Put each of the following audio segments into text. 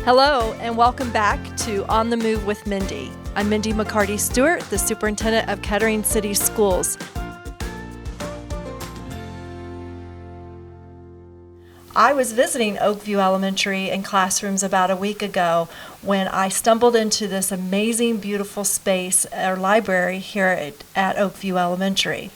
Hello, and welcome back to On the Move with Mindy. I'm Mindy McCarty-Stewart, the Superintendent of Kettering City Schools. I was visiting Oakview Elementary in classrooms about a week ago when I stumbled into this amazing, beautiful space, or library here at Oakview Elementary.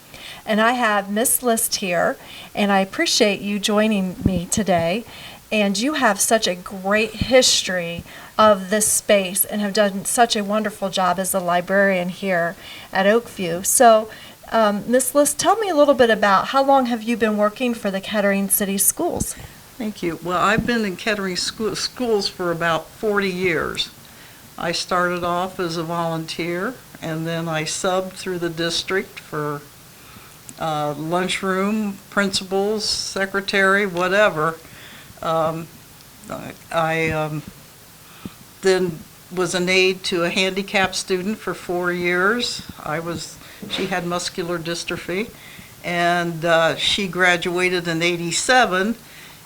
And I have Miss List here, and I appreciate you joining me today. And you have such a great history of this space and have done such a wonderful job as a librarian here at Oakview. So, Ms. List, tell me a little bit about how long have you been working for the Kettering City Schools? Thank you. Well, I've been in Kettering schools for about 40 years. I started off as a volunteer, and then I subbed through the district for lunchroom, principals, secretary, whatever. I then was an aide to a handicapped student for 4 years. She had muscular dystrophy, and she graduated in '87,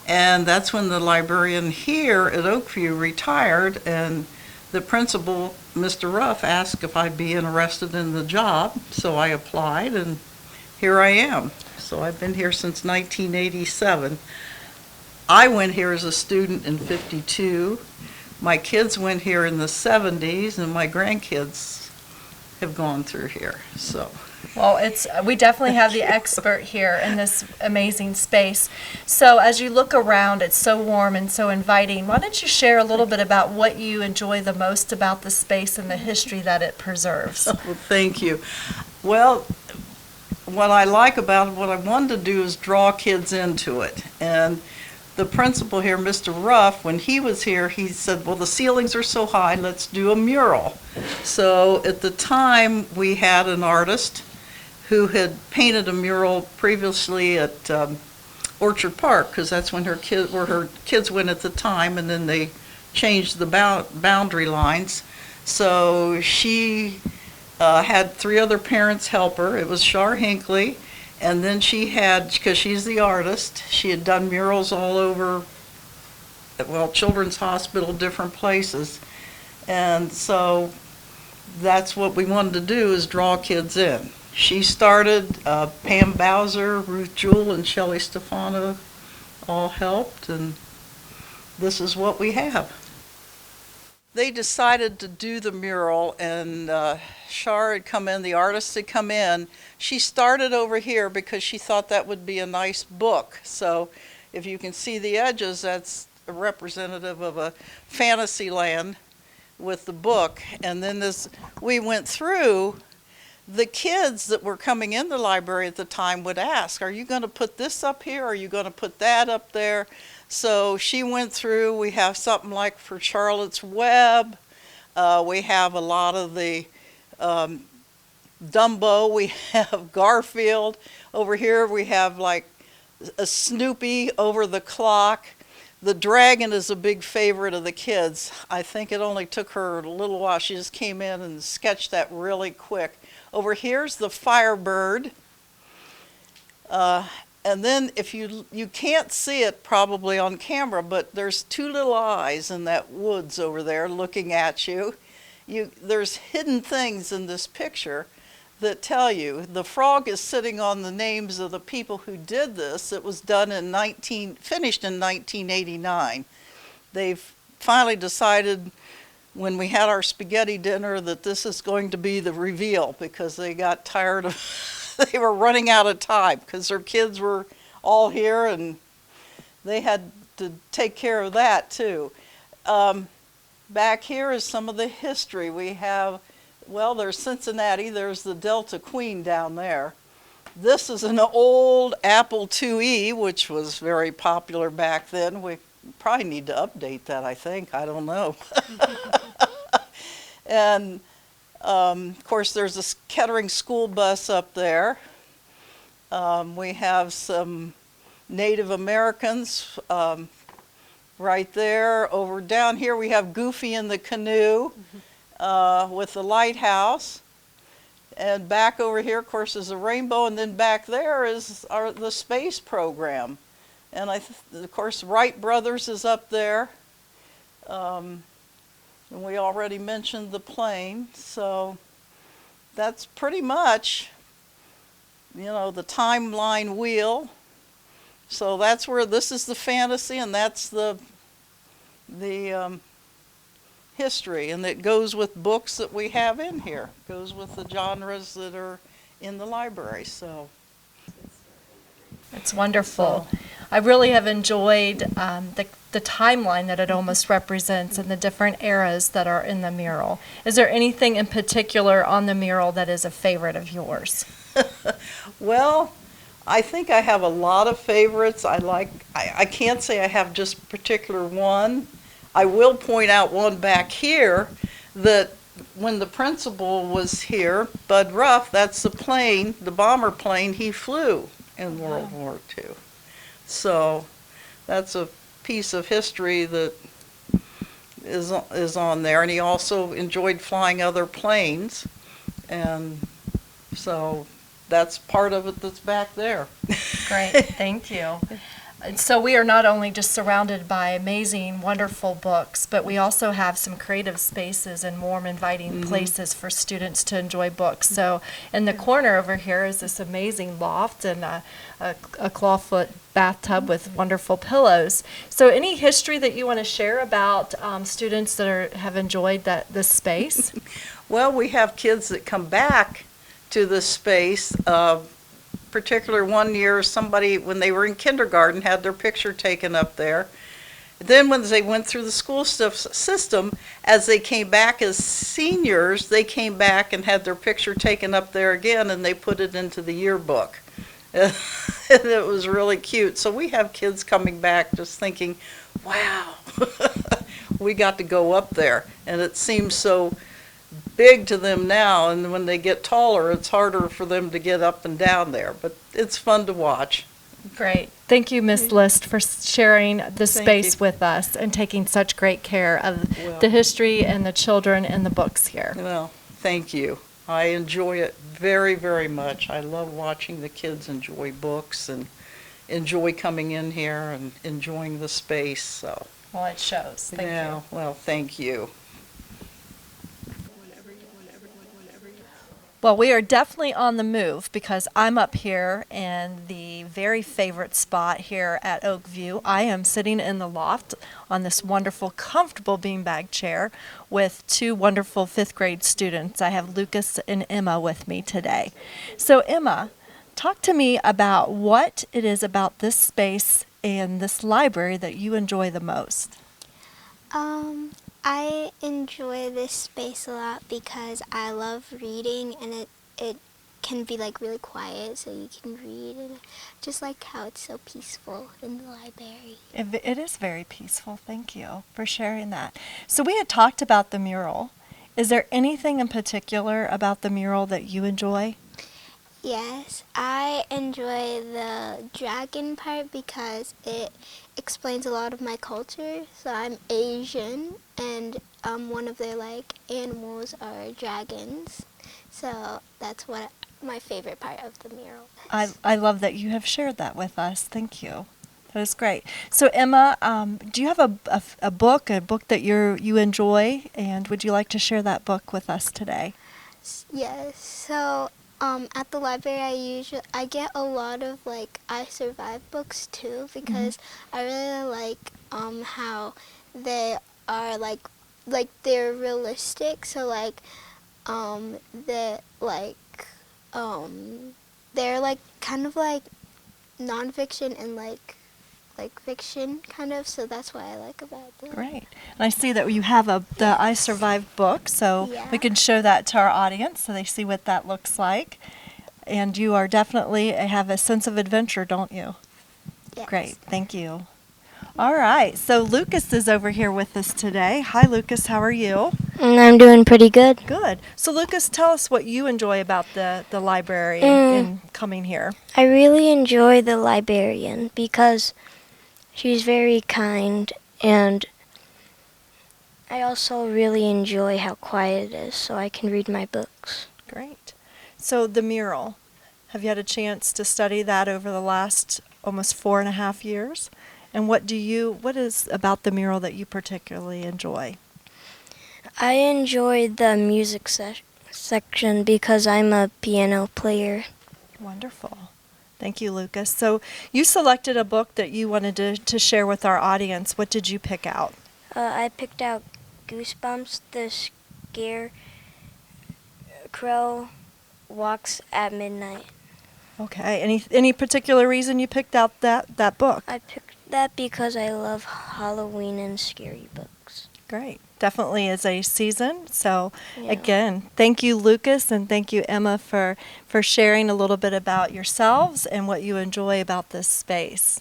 and that's when the librarian here at Oakview retired, and the principal, Mr. Ruff, asked if I'd be interested in the job, so I applied, and here I am. So I've been here since 1987. I went here as a student in '52. My kids went here in the '70s, and my grandkids have gone through here. So, well, we definitely have the expert here in this amazing space. So as you look around, it's so warm and so inviting. Why don't you share a little bit about what you enjoy the most about the space and the history that it preserves? well, thank you. Well, what I like about it, what I wanted to do is draw kids into it. And the principal here, Mr. Ruff, when he was here, he said, well, the ceilings are so high, let's do a mural. So at the time, we had an artist who had painted a mural previously at Orchard Park, because that's when her kids went at the time, and then they changed the boundary lines. So she had 3 other parents help her. It was Char Hinckley. And then she had, because she's the artist, she had done murals all over, well, Children's Hospital, different places. And so that's what we wanted to do, is draw kids in. She started, Pam Bowser, Ruth Jewell, and Shelley Stefano all helped, and this is what we have. They decided to do the mural, and Char had come in, the artist had come in. She started over here because she thought that would be a nice book. So if you can see the edges, that's a representative of a fantasy land with the book. And then as we went through, the kids that were coming in the library at the time would ask, are you going to put this up here? Are you going to put that up there? So she went through. We have something like for Charlotte's Web. We have a lot of the Dumbo. We have Garfield. Over here we have like a Snoopy over the clock. The dragon is a big favorite of the kids. I think it only took her a little while. She just came in and sketched that really quick. Over here's the Firebird. And then if you can't see it probably on camera, but there's 2 little eyes in that woods over there looking at you. There's hidden things in this picture that tell you. The frog is sitting on the names of the people who did this. It was done finished in 1989. They've finally decided when we had our spaghetti dinner that this is going to be the reveal, because they got tired of they were running out of time because their kids were all here and they had to take care of that too. Back here is some of the history. We have, well, there's Cincinnati, there's the Delta Queen down there. This is an old Apple IIe, which was very popular back then. We probably need to update that, I think. I don't know. And of course, there's a Kettering school bus up there. We have some Native Americans right there. Over down here, we have Goofy in the canoe with the lighthouse. And back over here, of course, is a rainbow. And then back there is the space program. And of course, Wright Brothers is up there. And we already mentioned the plane, so that's pretty much, the timeline wheel. So that's where this is the fantasy, and that's the history, and it goes with books that we have in here. Goes with the genres that are in the library. So It's wonderful. I really have enjoyed the timeline that it almost represents and the different eras that are in the mural. Is there anything in particular on the mural that is a favorite of yours? well, I think I have a lot of favorites. I can't say I have just a particular one. I will point out one back here that when the principal was here, Bud Ruff, that's the plane, the bomber plane he flew in World War II. So that's a piece of history that is on there. And he also enjoyed flying other planes. And so that's part of it that's back there. Great, thank you. And so we are not only just surrounded by amazing, wonderful books, but we also have some creative spaces and warm, inviting places for students to enjoy books. So in the corner over here is this amazing loft and a clawfoot bathtub with wonderful pillows. So any history that you want to share about students that have enjoyed this space? Well, we have kids that come back to this space. Particular one year, somebody, when they were in kindergarten, had their picture taken up there. Then when they went through the school system, as they came back as seniors, they came back and had their picture taken up there again, and they put it into the yearbook. And it was really cute. So we have kids coming back just thinking, wow, we got to go up there. And it seems so big to them now, and when they get taller, it's harder for them to get up and down there. But it's fun to watch. Great. Thank you, Ms. List, for sharing the space with us and taking such great care of the history and the children and the books here. Well, thank you. I enjoy it very, very much. I love watching the kids enjoy books and enjoy coming in here and enjoying the space. So. Well, it shows. Thank you. Well, thank you. Well, we are definitely on the move because I'm up here in the very favorite spot here at Oakview. I am sitting in the loft on this wonderful, comfortable beanbag chair with two wonderful fifth grade students. I have Lucas and Emma with me today. So, Emma, talk to me about what it is about this space and this library that you enjoy the most. I enjoy this space a lot because I love reading, and it can be like really quiet so you can read, and just like how it's so peaceful in the library. It is very peaceful. Thank you for sharing that. So we had talked about the mural. Is there anything in particular about the mural that you enjoy? Yes, I enjoy the dragon part because it explains a lot of my culture. So I'm Asian, and one of their animals are dragons. So that's what my favorite part of the mural is. I love that you have shared that with us. Thank you. That is great. So Emma, do you have a book that you enjoy, and would you like to share that book with us today? Yes. So at the library, I get a lot of I Survive books too because I really like how they are they're realistic. So they're kind of like nonfiction and fiction kind of. So that's what I like about them. Great. And I see that you have the I Survived book, so we can show that to our audience so they see what that looks like. And you are definitely have a sense of adventure, don't you? Yes. Great. Thank you. All right. So Lucas is over here with us today. Hi, Lucas. How are you? I'm doing pretty good. Good. So Lucas, tell us what you enjoy about the library and coming here. I really enjoy the librarian because she's very kind, and I also really enjoy how quiet it is so I can read my books. Great. So the mural, have you had a chance to study that over the last almost 4.5 years? And what is about the mural that you particularly enjoy? I enjoy the music section because I'm a piano player. Wonderful. Thank you, Lucas. So you selected a book that you wanted to share with our audience. What did you pick out? I picked out Goosebumps, the Scarecrow Walks at Midnight. Okay. Any particular reason you picked out that book? I picked that because I love Halloween and scary books. Great. Definitely is a season. So Yeah. again, thank you, Lucas, and thank you, Emma, for sharing a little bit about yourselves and what you enjoy about this space.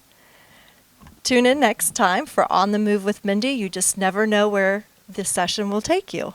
Tune in next time for On the Move with Mindy. You just never know where this session will take you.